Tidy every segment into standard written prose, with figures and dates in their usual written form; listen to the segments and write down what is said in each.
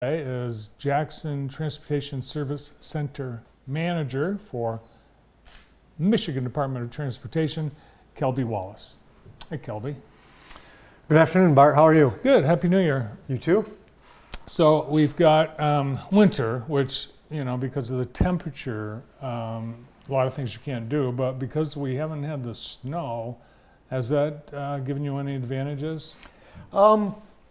Is Jackson Transportation Service Center Manager for Michigan Department of Transportation, Kelby Wallace. Hey, Kelby. Good afternoon, Bart. How are you? Good. Happy New Year. You too? So we've got winter, which, you know, because of the temperature, a lot of things you can't do, but because we haven't had the snow, has that given you any advantages?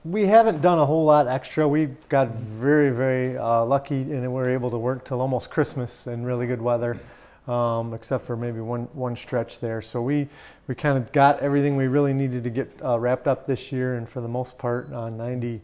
We haven't done a whole lot extra. We got very lucky and we were able to work till almost Christmas in really good weather, except for maybe one stretch there. So we kind of got everything we really needed to get wrapped up this year, and for the most part, 99%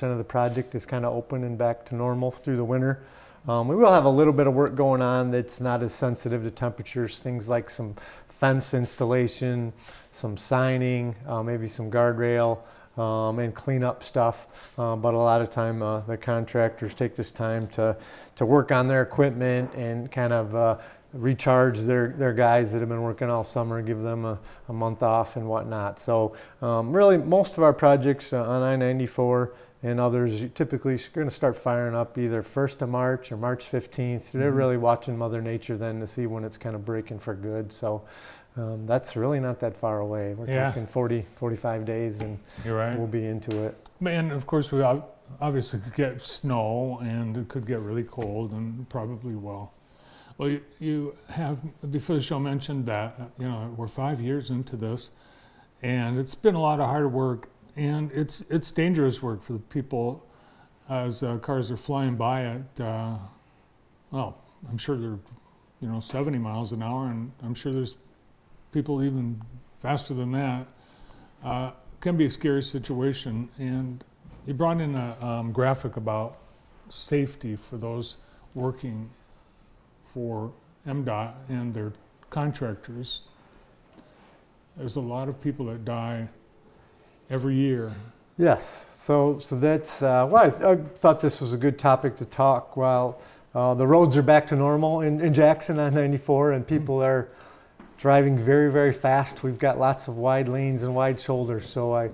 of the project is kind of open and back to normal through the winter. We will have a little bit of work going on that's not as sensitive to temperatures, things like some fence installation, some signing, maybe some guardrail, and clean up stuff, but a lot of time the contractors take this time to work on their equipment and kind of recharge their guys that have been working all summer, give them a month off and whatnot. So really most of our projects on I-94 and others typically are going to start firing up either 1st of March or March 15th. So they're really watching Mother Nature then to see when it's kind of breaking for good. So that's really not that far away. We're talking 45 days and we'll be into it. And of course we obviously could get snow and it could get really cold and probably will. Well, you have, before the show, mentioned that, you know, we're 5 years into this and it's been a lot of hard work, and it's dangerous work for the people as cars are flying by at, well, I'm sure they're, you know, 70 miles an hour, and I'm sure there's people even faster than that. Can be a scary situation, and you brought in a graphic about safety for those working for MDOT and their contractors. There's a lot of people that die every year. Yes, so that's well, I thought this was a good topic to talk while the roads are back to normal in Jackson on 94, and people are driving very fast. We've got lots of wide lanes and wide shoulders, so I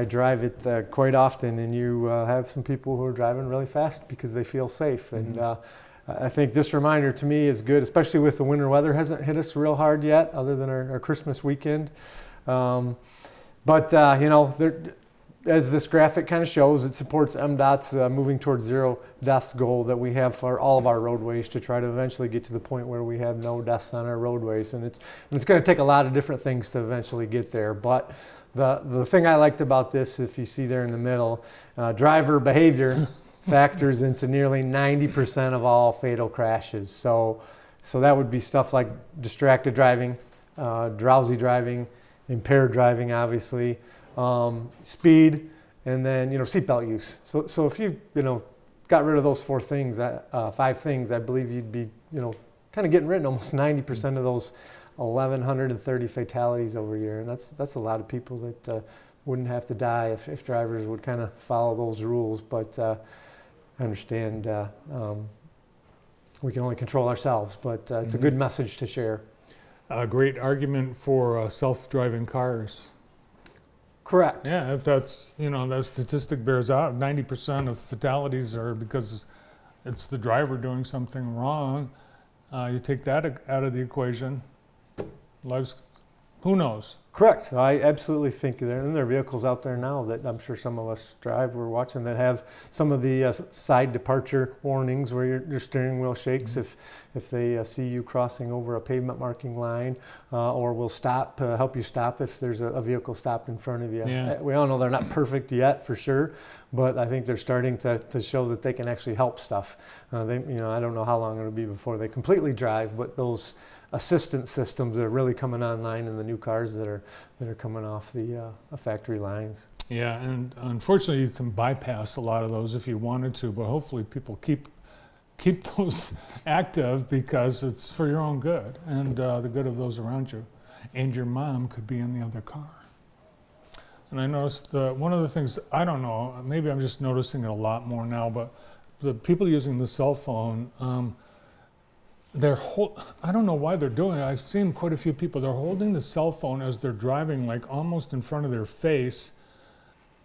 drive it quite often, and you have some people who are driving really fast because they feel safe. And I think this reminder to me is good, especially with the winter weather. Hasn't hit us real hard yet, other than our Christmas weekend. But you know, as this graphic kind of shows, it supports MDOT's moving towards zero deaths goal that we have for all of our roadways, to try to eventually get to the point where we have no deaths on our roadways. And it's going to take a lot of different things to eventually get there. But the thing I liked about this, if you see there in the middle, driver behavior factors into nearly 90% of all fatal crashes. So that would be stuff like distracted driving, drowsy driving, impaired driving, obviously, speed, and then, you know, seatbelt use. So if you got rid of those 5 things, I believe you'd be, you know, kind of getting rid of almost 90% of those 1,130 fatalities over a year, and that's a lot of people that wouldn't have to die if drivers would kind of follow those rules. But I understand we can only control ourselves, but it's a good message to share. A great argument for self-driving cars. Correct. Yeah, if that's, you know, that statistic bears out, 90% of fatalities are because it's the driver doing something wrong. You take that out of the equation, lives, who knows? Correct. I absolutely think there are vehicles out there now that I'm sure some of us drive, we're watching, that have some of the side departure warnings where your steering wheel shakes if they see you crossing over a pavement marking line, or will stop, help you stop if there's a vehicle stopped in front of you. Yeah. We all know they're not perfect yet, for sure, but I think they're starting to show that they can actually help stuff. I don't know how long it'll be before they completely drive, but those assistance systems are really coming online in the new cars that are coming off the factory lines. Yeah, and unfortunately you can bypass a lot of those if you wanted to, but hopefully people keep those active because it's for your own good and the good of those around you. And your mom could be in the other car. And I noticed one of the things, I don't know, maybe I'm just noticing it a lot more now, but the people using the cell phone, I don't know why they're doing it. I've seen quite a few people, they're holding the cell phone as they're driving, like almost in front of their face.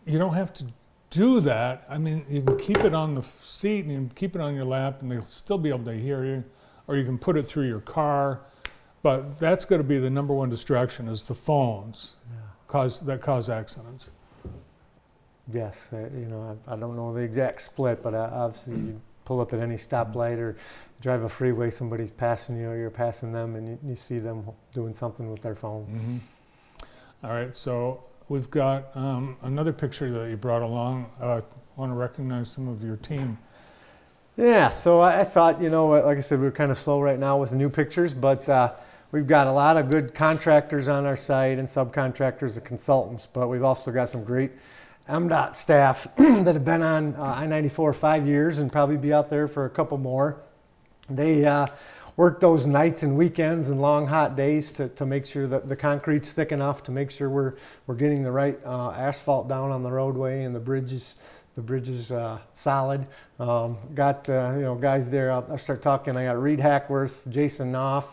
You don't have to do that, I mean, you can keep it on the seat and you can keep it on your lap and they'll still be able to hear you, or you can put it through your car. But that's going to be the number one distraction is the phones that cause accidents. Yes, you know, I don't know the exact split, but obviously you pull up at any stoplight or drive a freeway, somebody's passing you or you're passing them and you see them doing something with their phone. Mm-hmm. All right, so we've got another picture that you brought along. I want to recognize some of your team. Yeah, so I thought, you know, like I said, we're kind of slow right now with the new pictures, but we've got a lot of good contractors on our site and subcontractors and consultants, but we've also got some great MDOT staff that have been on I-94 5 years and probably be out there for a couple more. They work those nights and weekends and long hot days to make sure that the concrete's thick enough to make sure we're getting the right asphalt down on the roadway and the bridges solid. Got you know, guys there. I'll start talking. I got Reed Hackworth, Jason Knopf,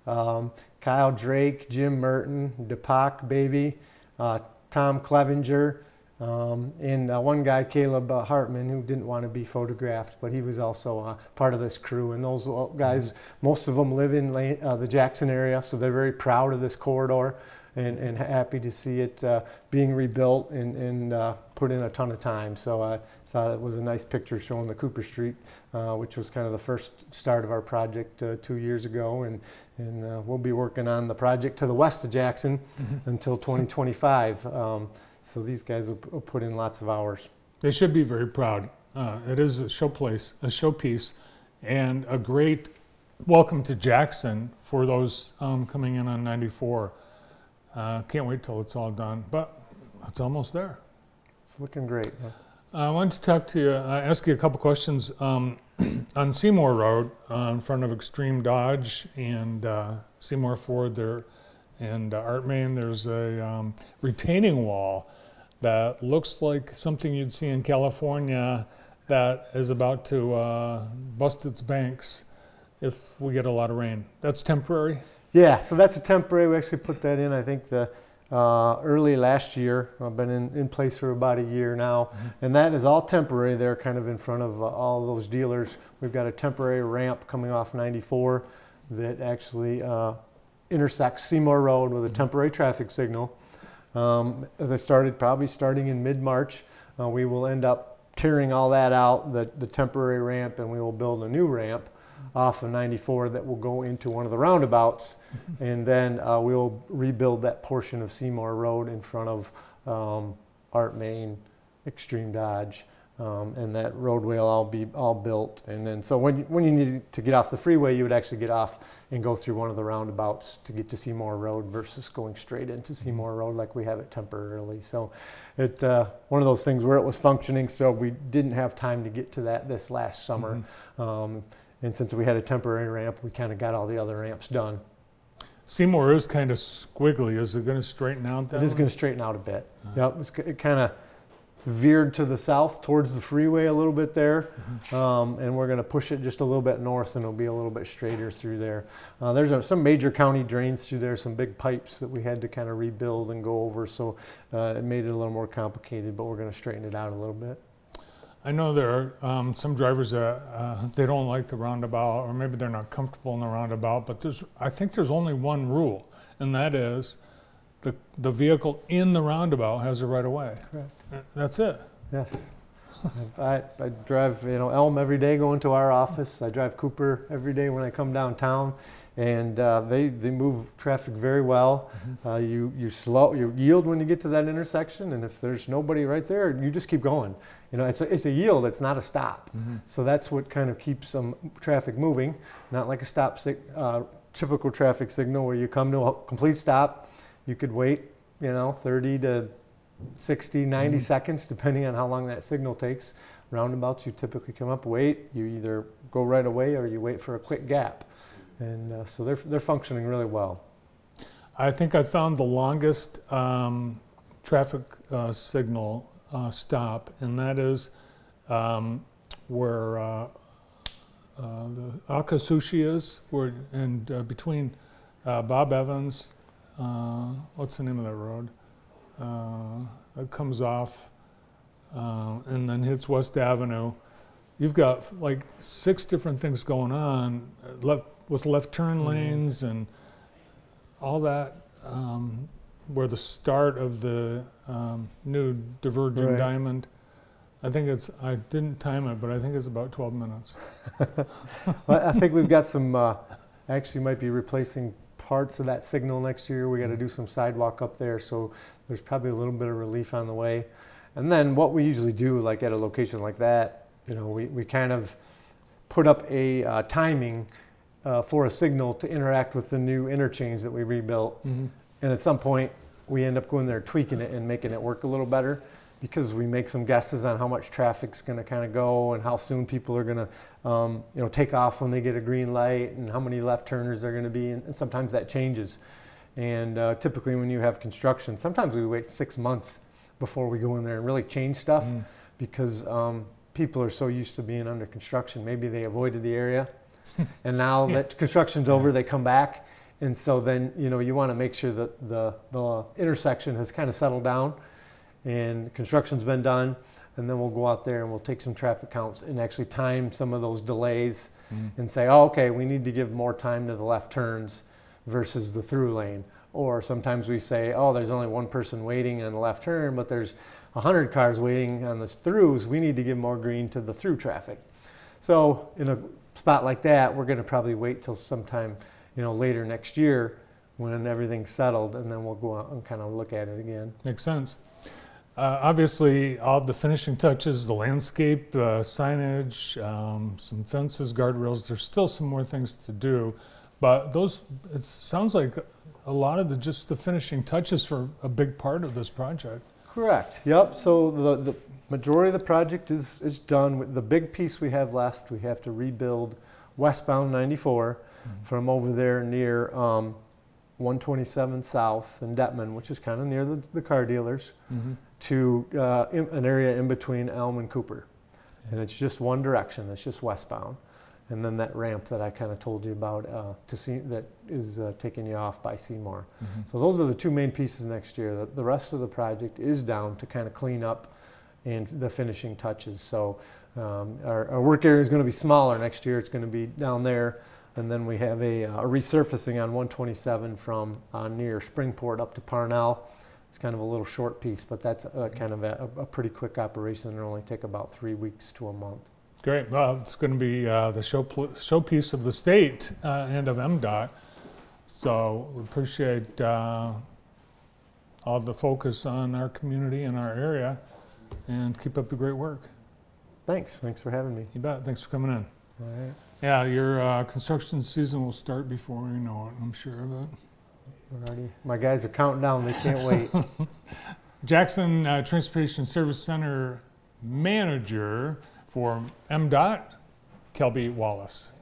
Kyle Drake, Jim Merton, Deepak Baby, Tom Clevenger, and one guy, Caleb Hartman, who didn't want to be photographed, but he was also part of this crew. And those guys, most of them live in the Jackson area, so they're very proud of this corridor and happy to see it being rebuilt and put in a ton of time. So I thought it was a nice picture showing the Cooper Street, which was kind of the first start of our project 2 years ago. And we'll be working on the project to the west of Jackson until 2025. So these guys will put in lots of hours. They should be very proud. It is a showpiece, and a great welcome to Jackson for those coming in on 94. Can't wait till it's all done, but it's almost there. It's looking great. I wanted to talk to you, ask you a couple questions. On Seymour Road, in front of Extreme Dodge and Seymour Ford there, and Art Main, there's a retaining wall that looks like something you'd see in California that is about to bust its banks if we get a lot of rain. That's temporary? Yeah, so that's a temporary. We actually put that in, I think, early last year. I've been in place for about a year now. And that is all temporary. They're kind of in front of all those dealers. We've got a temporary ramp coming off 94 that actually intersects Seymour Road with a temporary traffic signal. As I probably starting in mid-March, we will end up tearing all that out, the temporary ramp, and we will build a new ramp off of 94 that will go into one of the roundabouts, and then we'll rebuild that portion of Seymour Road in front of Art Main, Extreme Dodge, and that roadway will all be built. And then so when you need to get off the freeway, you would actually get off and go through one of the roundabouts to get to Seymour Road versus going straight into Seymour Road like we have it temporarily. So it's one of those things where it was functioning, so we didn't have time to get to that this last summer. And since we had a temporary ramp, we kind of got all the other ramps done. Seymour is kind of squiggly. Is it going to straighten out that? It is going to straighten out a bit. Yep, it kind of veered to the south towards the freeway a little bit there, and we're going to push it just a little bit north, and it'll be a little bit straighter through there. There's some major county drains through there, some big pipes that we had to kind of rebuild and go over, so it made it a little more complicated, but we're going to straighten it out a little bit. I know there are some drivers that they don't like the roundabout, or maybe they're not comfortable in the roundabout, but I think there's only one rule, and that is the vehicle in the roundabout has a right of way. Correct. That's it. Yes. I drive, you know, Elm every day going to our office. I drive Cooper every day when I come downtown, and they move traffic very well. You yield when you get to that intersection, and if there's nobody right there, you just keep going. You know, it's a yield. It's not a stop. So that's what kind of keeps some traffic moving. Not like a typical traffic signal where you come to a complete stop. You could wait, you know, 30 to 60, 90 seconds, depending on how long that signal takes. Roundabouts, you typically come up, wait. You either go right away or you wait for a quick gap. And so they're functioning really well. I think I found the longest traffic signal stop, and that is where the Akasushi is, and between Bob Evans, what's the name of that road? It comes off and then hits West Avenue. You've got like 6 different things going on with left turn lanes and all that. Where the start of the new diverging diamond. I think I didn't time it, but I think it's about 12 minutes. Well, I think we've got some, actually might be replacing parts of that signal next year. We got to do some sidewalk up there, so there's probably a little bit of relief on the way. And then what we usually do, like at a location like that, we kind of put up a timing for a signal to interact with the new interchange that we rebuilt. And at some point, we end up going there, tweaking it and making it work a little better, because we make some guesses on how much traffic's going to kind of go and how soon people are going to take off when they get a green light, and how many left turners there are going to be, and sometimes that changes. And typically when you have construction, sometimes we wait 6 months before we go in there and really change stuff, because people are so used to being under construction. Maybe they avoided the area and now that construction's over, they come back. And so then, you want to make sure that the intersection has kind of settled down and construction's been done, and then we'll go out there and we'll take some traffic counts and actually time some of those delays and say, oh, okay, we need to give more time to the left turns versus the through lane. Or sometimes we say, oh, there's only 1 person waiting on the left turn, but there's 100 cars waiting on the throughs. We need to give more green to the through traffic. So in a spot like that, we're going to probably wait till sometime later next year when everything's settled, and then we'll go out and kind of look at it again. Makes sense. Obviously, all the finishing touches, the landscape, signage, some fences, guardrails, there's still some more things to do, but it sounds like a lot of just the finishing touches for a big part of this project. Correct. Yep. So the majority of the project is done. The big piece we have left, we have to rebuild westbound 94 from over there near 127 South in Detman, which is kind of near the car dealers, to an area in between Elm and Cooper. And it's just one direction, it's just westbound. And then that ramp that I kind of told you about that is taking you off by Seymour. So those are the 2 main pieces next year. The rest of the project is down to kind of clean up and the finishing touches. So our work area is going to be smaller next year. It's going to be down there. And then we have a resurfacing on 127 from near Springport up to Parnell. It's kind of a little short piece, but that's kind of a pretty quick operation. It'll only take about 3 weeks to a month. Great. Well, it's going to be the showpiece of the state and of MDOT. So we appreciate all the focus on our community and our area, and keep up the great work. Thanks. Thanks for having me. You bet. Thanks for coming in. All right. Yeah, your construction season will start before we know it, I'm sure of it. My guys are counting down. They can't wait. Jackson Transportation Service Center Manager for MDOT, Kelby Wallace.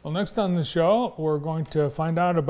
Well, next on the show, we're going to find out about